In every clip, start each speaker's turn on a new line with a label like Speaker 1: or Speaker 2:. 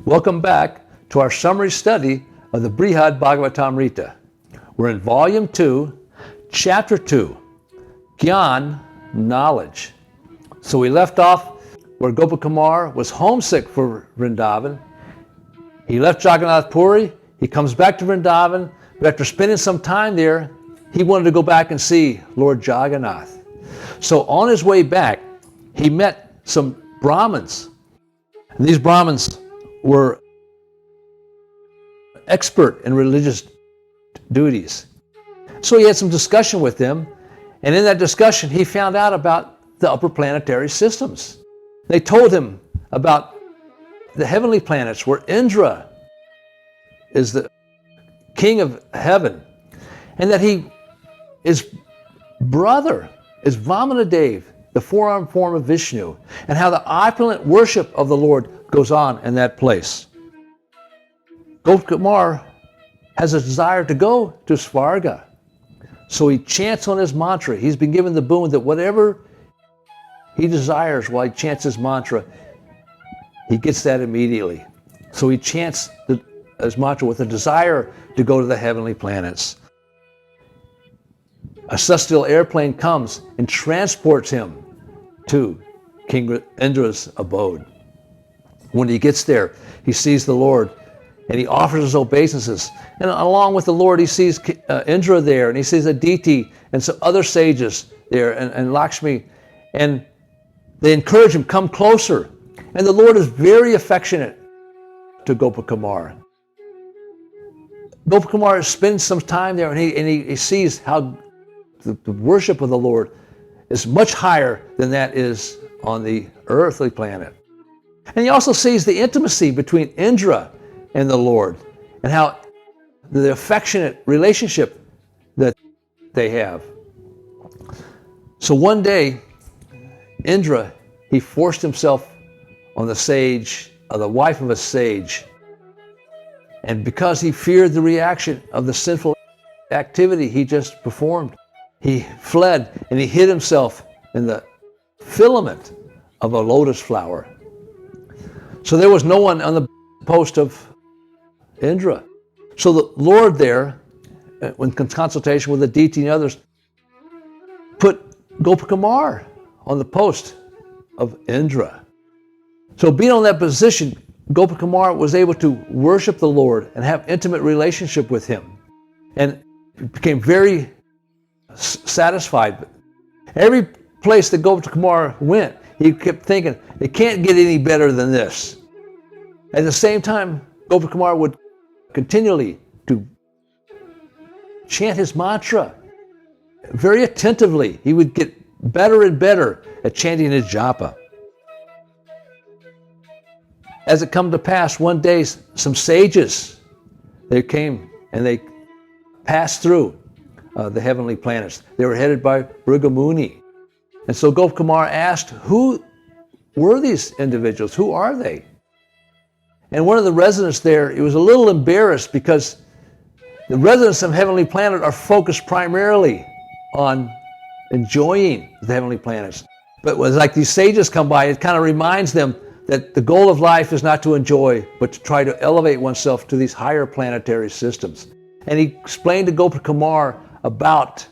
Speaker 1: Welcome back to our summary study of the Brhad Bhagavatamrta. We're in Volume 2, Chapter 2, Gyan, Knowledge. So we left off where Gopa-kumara was homesick for Vrindavan. He left Jagannath Puri, he comes back to Vrindavan, but after spending some time there, he wanted to go back and see Lord Jagannath. So on his way back, he met some Brahmins. And these Brahmins were expert in religious duties. So he had some discussion with them, and in that discussion he found out about the upper planetary systems. They told him about the heavenly planets where Indra is the king of heaven, and that his brother is Vamanadev, the four-armed form of Vishnu, and how the opulent worship of the Lord goes on in that place. Gopa-kumara has a desire to go to Svarga. So he chants on his mantra. He's been given the boon that whatever he desires while he chants his mantra, he gets that immediately. So he chants his mantra with a desire to go to the heavenly planets. A celestial airplane comes and transports him to King Indra's abode. When he gets there, he sees the Lord and he offers his obeisances. And along with the Lord, he sees Indra there, and he sees Aditi and some other sages there, and Lakshmi. And they encourage him, come closer. And the Lord is very affectionate to Gopa-kumara. Gopa-kumara spends some time there, and he sees how the worship of the Lord is much higher than that is on the earthly planet. And he also sees the intimacy between Indra and the Lord, and how the affectionate relationship that they have. So one day, Indra, he forced himself on the wife of a sage. And because he feared the reaction of the sinful activity he just performed, he fled and he hid himself in the filament of a lotus flower. So there was no one on the post of Indra. So the Lord there, in consultation with Aditi and others, put Gopa-kumara on the post of Indra. So being on that position, Gopa-kumara was able to worship the Lord and have intimate relationship with him, and became very satisfied. Every place that Gopa-kumara went, he kept thinking, it can't get any better than this. At the same time, Gopa-kumara would continually to chant his mantra very attentively. He would get better and better at chanting his japa. As it come to pass, one day some sages, they came and they passed through the heavenly planets. They were headed by Bhrigu. And so Gopa-kumara asked, who were these individuals? Who are they? And one of the residents there, he was a little embarrassed because the residents of heavenly planet are focused primarily on enjoying the heavenly planets. But when like these sages come by, it kind of reminds them that the goal of life is not to enjoy, but to try to elevate oneself to these higher planetary systems. And he explained to Gopa-kumara about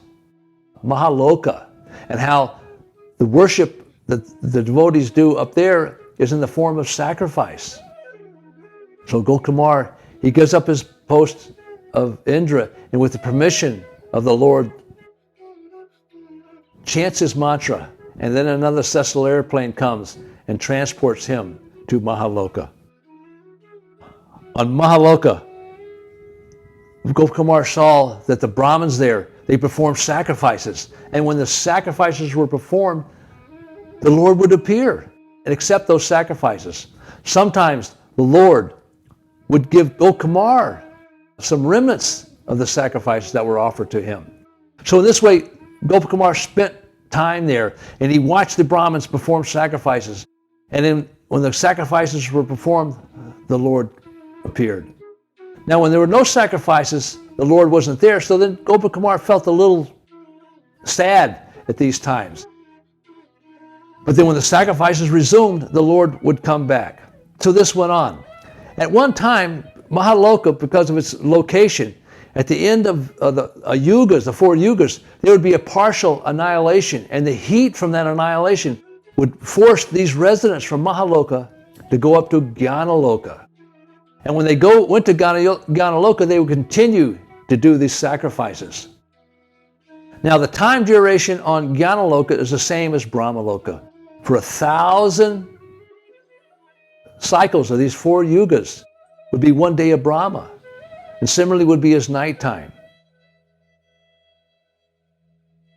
Speaker 1: Bhagavatamrta and how the worship that the devotees do up there is in the form of sacrifice. So Gopa-kumara, he gives up his post of Indra, and with the permission of the Lord, chants his mantra, and then another celestial airplane comes and transports him to Bhagavatamrta. On Bhagavatamrta, Gopa-kumara saw that the Brahmins there, they performed sacrifices, and when the sacrifices were performed, the Lord would appear and accept those sacrifices. Sometimes the Lord would give Gopa-kumara some remnants of the sacrifices that were offered to him. So in this way, Gopa-kumara spent time there, and he watched the Brahmins perform sacrifices. And then when the sacrifices were performed, the Lord appeared. Now, when there were no sacrifices, the Lord wasn't there, so then Gopa-kumara felt a little sad at these times. But then when the sacrifices resumed, the Lord would come back. So this went on. At one time, Brahmaloka, because of its location, at the end of the yugas, the 4 yugas, there would be a partial annihilation, and the heat from that annihilation would force these residents from Brahmaloka to go up to Jnanaloka. And when they went to Jnanaloka, they would continue to do these sacrifices. Now, the time duration on Jnanaloka is the same as Brahmaloka. For 1,000 cycles of these 4 yugas would be 1 day of Brahma, and similarly would be his nighttime.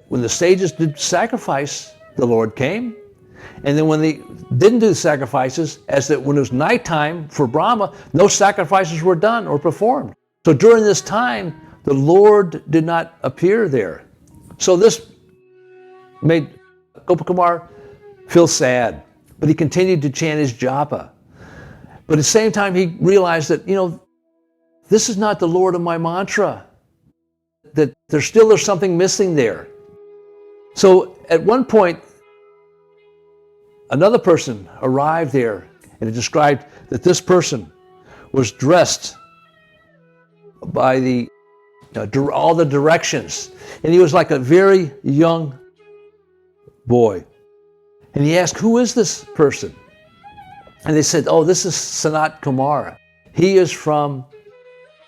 Speaker 1: When the sages did sacrifice, the Lord came. And then when they didn't do the sacrifices, when it was nighttime for Brahma, no sacrifices were done or performed. So during this time, the Lord did not appear there. So this made Gopa-kumara feel sad, but he continued to chant his japa. But at the same time, he realized that, this is not the Lord of my mantra, that there's something missing there. So at one point, another person arrived there, and it described that this person was dressed by all the directions, and he was like a very young boy. And he asked, who is this person? And they said, oh, this is Sanat Kumara. He is from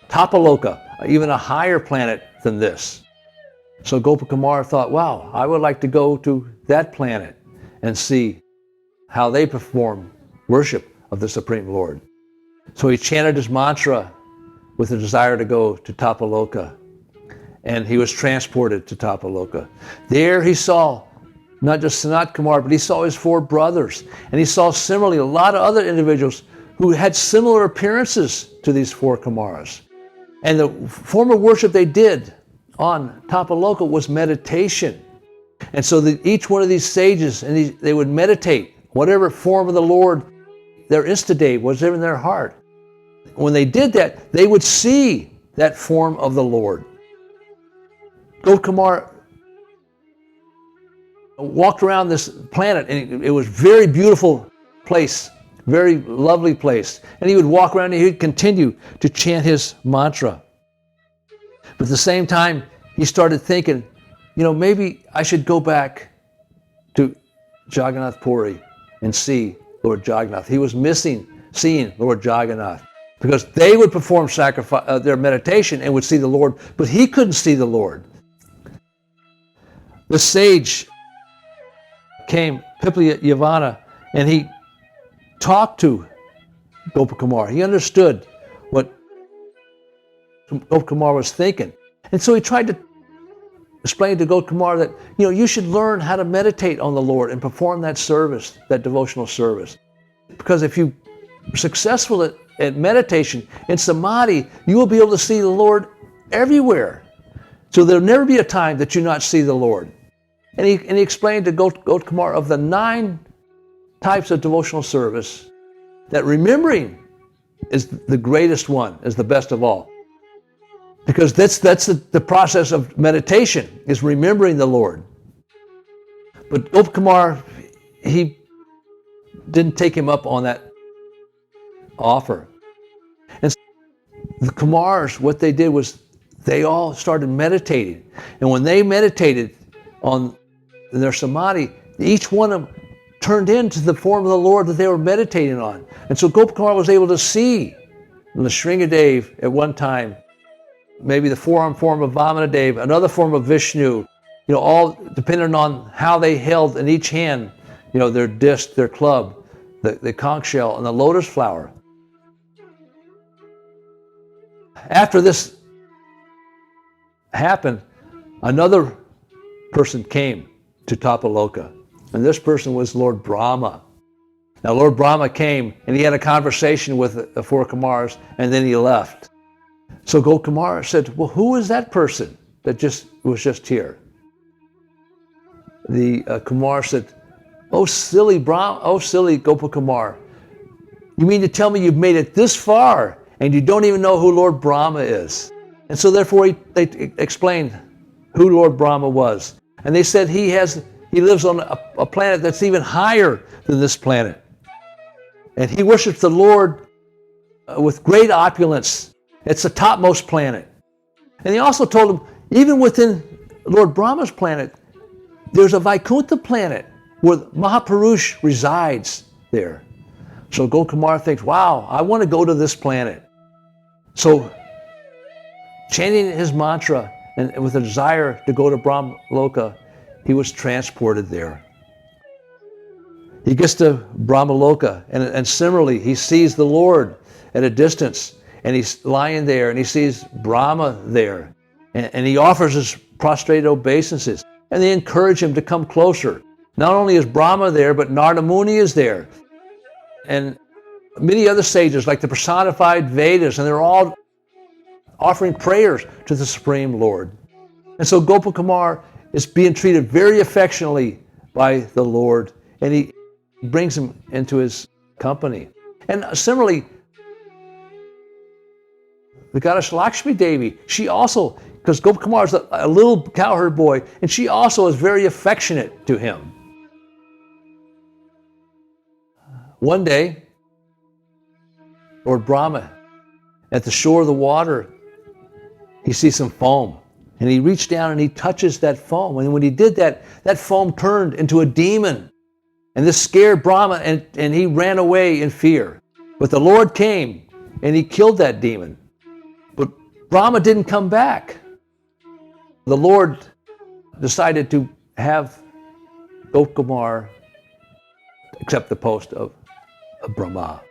Speaker 1: Tapaloka, even a higher planet than this. So Gopa-kumara thought, wow, I would like to go to that planet and see how they perform worship of the Supreme Lord. So he chanted his mantra with a desire to go to Tapaloka, and he was transported to Tapaloka. There he saw not just Sanat Kumara, but he saw his 4 brothers, and he saw similarly a lot of other individuals who had similar appearances to these 4 Kumaras. And the form of worship they did on Tapaloka was meditation. And so each one of these sages, they would meditate, whatever form of the Lord, their Istadeva was in their heart. When they did that, they would see that form of the Lord. Gopa-kumara walked around this planet, and it was a very beautiful place, very lovely place. And he would walk around and he would continue to chant his mantra. But at the same time, he started thinking, maybe I should go back to Jagannath Puri and see Lord Jagannath. He was missing seeing Lord Jagannath because they would perform their meditation and would see the Lord, but he couldn't see the Lord. The sage came, Pipli Yavana, and he talked to Gopa-kumara. He understood what Gopa-kumara was thinking. And so he tried to explain to Gopa-kumara that, you should learn how to meditate on the Lord and perform that service, that devotional service. Because if you're successful at meditation, in samādhi, you will be able to see the Lord everywhere. So there'll never be a time that you not see the Lord. And he explained to Gopa-kumara of the 9 types of devotional service, that remembering is the greatest one, is the best of all. Because that's the process of meditation, is remembering the Lord. But Gopa-kumara, he didn't take him up on that offer. And the Kumaras, what they did was they all started meditating. And when they meditated on their samādhi, each one of them turned into the form of the Lord that they were meditating on. And so Gopa-kumara was able to see the Shringadeva at one time, maybe the forearm form of Vamanadeva, another form of Vishnu, all depending on how they held in each hand, their disc, their club, the conch shell, and the lotus flower. After this happened, another person came to Tapaloka, and this person was Lord Brahma. Now, Lord Brahma came, and he had a conversation with the 4 Kumaras, and then he left. So Gopa-kumara said, well, who is that person that was just here? the Kumar said, oh silly Gopa-kumara, you mean to tell me you've made it this far and you don't even know who Lord Brahma is? And so therefore they explained who Lord Brahma was. And they said he lives on a planet that's even higher than this planet. And he worships the Lord with great opulence. It's the topmost planet. And he also told him, even within Lord Brahma's planet, there's a Vaikuntha planet where Mahapurush resides there. So Gopa-kumara thinks, wow, I want to go to this planet. So chanting his mantra and with a desire to go to Brahmaloka, he was transported there. He gets to Brahmaloka, and similarly, he sees the Lord at a distance, and he's lying there, and he sees Brahma there, and he offers his prostrated obeisances, and they encourage him to come closer. Not only is Brahma there, but Narada Muni is there, and many other sages, like the personified Vedas, and they're all offering prayers to the Supreme Lord. And so Gopa-kumara is being treated very affectionately by the Lord, and he brings him into his company. And similarly, the goddess Lakshmi Devi, she also, because Gopa-kumara is a little cowherd boy, and she also is very affectionate to him. One day, Lord Brahma, at the shore of the water, he sees some foam. And he reached down and he touches that foam. And when he did that, that foam turned into a demon. And this scared Brahma, and he ran away in fear. But the Lord came and he killed that demon. But Brahma didn't come back. The Lord decided to have Gopa-kumara accept the post of Brahma.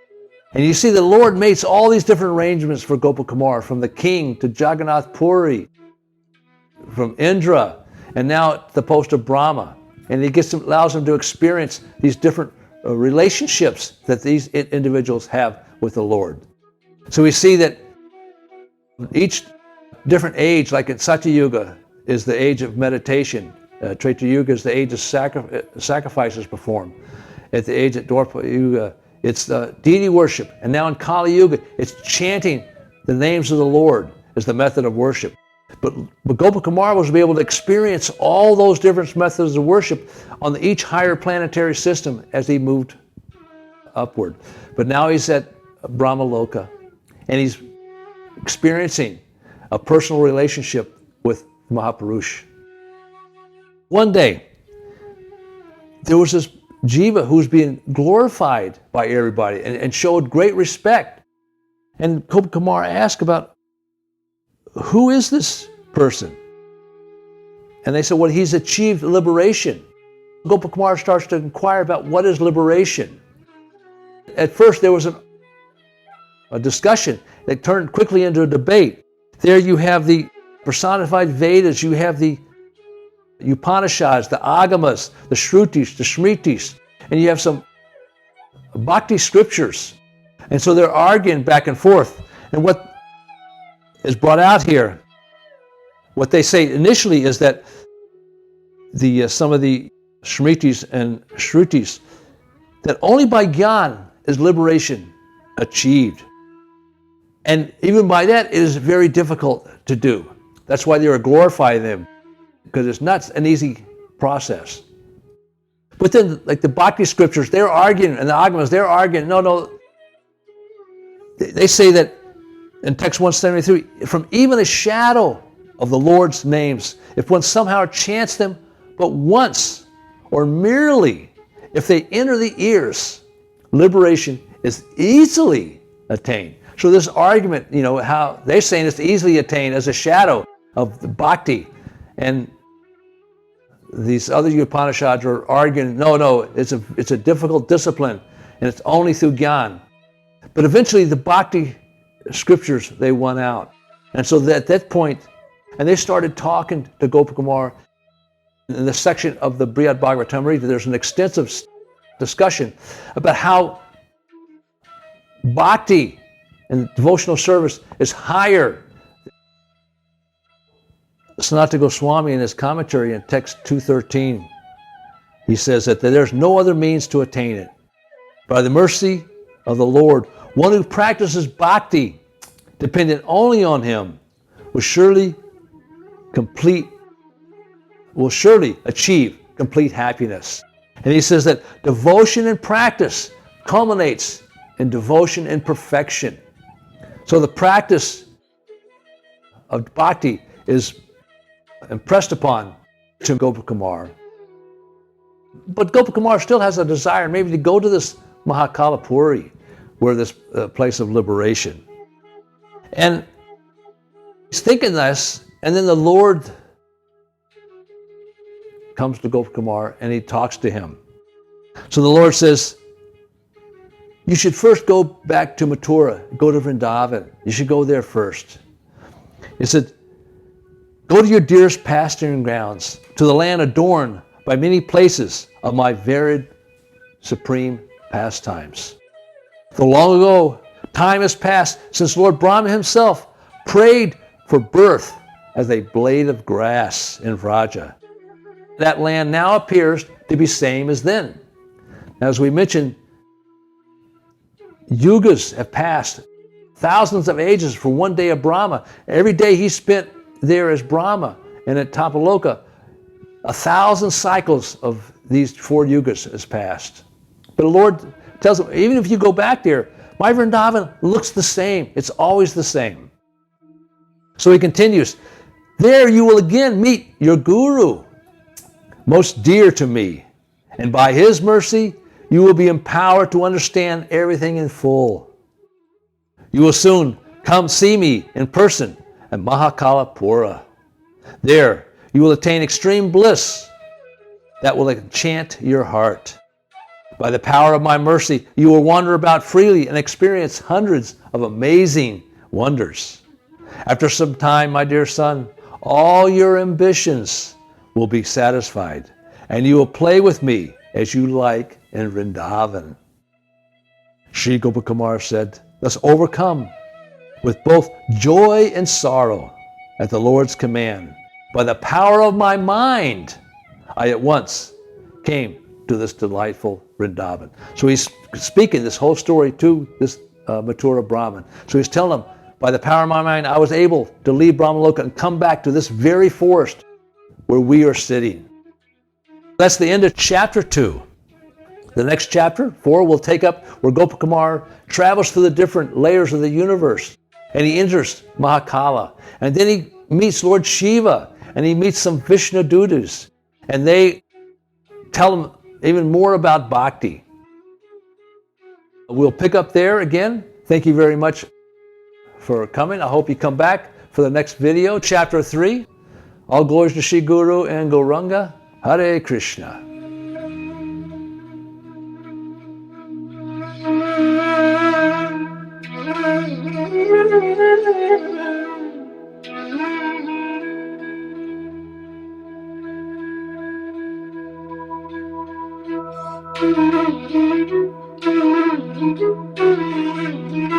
Speaker 1: And you see the Lord makes all these different arrangements for Gopa-kumara, from the king to Jagannath Puri, from Indra, and now the post of Brahma. And he allows him to experience these different relationships that these individuals have with the Lord. So we see that each different age, like in Satya Yuga, is the age of meditation. Treta Yuga is the age of sacrifices performed. At the age of Dwapara Yuga, it's deity worship. And now in Kali Yuga, it's chanting the names of the Lord as the method of worship. But Gopa-kumara was to be able to experience all those different methods of worship on each higher planetary system as he moved upward. But now he's at Brahmaloka, and he's experiencing a personal relationship with Mahapurush. One day, there was this jiva who was being glorified by everybody and showed great respect. And Gopa-kumara asked about, who is this person? And they said, well, he's achieved liberation. Gopa-kumara starts to inquire about what is liberation. At first, there was a discussion that turned quickly into a debate. There you have the personified Vedas, you have the Upanishads, the Agamas, the Shrutis, the Smritis, and you have some bhakti scriptures. And so they're arguing back and forth. And what is brought out here, what they say initially is that some of the Smritis and Shrutis, that only by Gyan is liberation achieved. And even by that, it is very difficult to do. That's why they are glorifying them, because it's not an easy process. But then, like the Bhakti scriptures, they're arguing, and the Agamas, they're arguing, no. They say that in text 173, from even a shadow of the Lord's names, if one somehow chants them but once, or merely if they enter the ears, liberation is easily attained. So this argument, how they're saying it's easily attained as a shadow of the bhakti, and these other Upanishads are arguing, no, it's a difficult discipline, and it's only through Gyan. But eventually the bhakti scriptures, they won out. And so at that point, and they started talking to Gopa-kumara. In the section of the Brhad Bhagavatamrta, there's an extensive discussion about how bhakti and devotional service is higher. Sanatana Goswami, in his commentary in text 213, he says that there's no other means to attain it. By the mercy of the Lord, one who practices bhakti, dependent only on him, will surely achieve complete happiness. And he says that devotion and practice culminates in devotion and perfection. So the practice of bhakti is impressed upon to Gopa-kumara. But Gopa-kumara still has a desire maybe to go to this Mahakala Puri, where this place of liberation. And he's thinking this, and then the Lord comes to Gopa-kumara and he talks to him. So the Lord says, you should first go back to Mathura, go to Vrindavan. You should go there first. He said, go to your dearest pasturing grounds, to the land adorned by many places of my varied supreme pastimes. For long ago, time has passed since Lord Brahma himself prayed for birth as a blade of grass in Vraja. That land now appears to be same as then. Now, as we mentioned, yugas have passed, thousands of ages for one day of Brahma. Every day he spent there as Brahma, and at Tapaloka, 1,000 cycles of these 4 yugas has passed. But the Lord tells him, even if you go back there, my Vrindavan looks the same. It's always the same. So he continues, there you will again meet your guru, most dear to me, and by his mercy, you will be empowered to understand everything in full. You will soon come see me in person at Mahakala Pura. There, you will attain extreme bliss that will enchant your heart. By the power of my mercy, you will wander about freely and experience hundreds of amazing wonders. After some time, my dear son, all your ambitions will be satisfied, and you will play with me as you like in Vrindavan. Sri Gopa-kumara said, thus overcome with both joy and sorrow at the Lord's command, by the power of my mind, I at once came to this delightful Vrindavan. So he's speaking this whole story to this Mathura Brahmin. So he's telling him, by the power of my mind, I was able to leave Brahmaloka and come back to this very forest where we are sitting. That's the end of chapter 2. The next chapter, 4, will take up where Gopa-kumara travels through the different layers of the universe, and he enters Mahakala. And then he meets Lord Shiva, and he meets some Vishnu Dudus, and they tell him even more about bhakti. We'll pick up there again. Thank you very much for coming. I hope you come back for the next video, chapter 3. All glories to Shri Guru and Gauranga. Hare Krishna.
Speaker 2: Thank you.